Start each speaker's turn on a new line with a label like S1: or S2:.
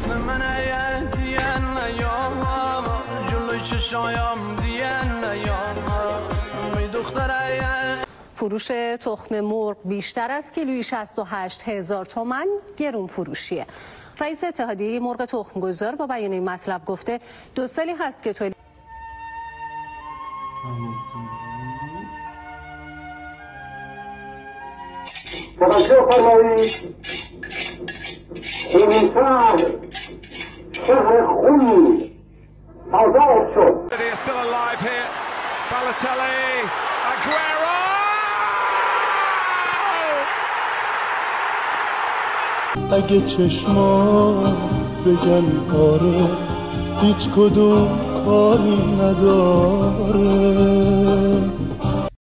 S1: اسم منه دیان نیام جلوی چشایم دیان نیام می دختره.
S2: فروش تخم مرغ بیشتر از کیلویی 68,000 تومان گرون فروشیه. رئیس اتحادیه مرغ تخمگذار با بیان این مطلب گفته 2 سالی هست که تولید
S3: توجه فرمایید. خونی‌تر شهر خونی آزاد شد.
S4: اگه چشمات بگن آره هیچ کدوم کاری نداره.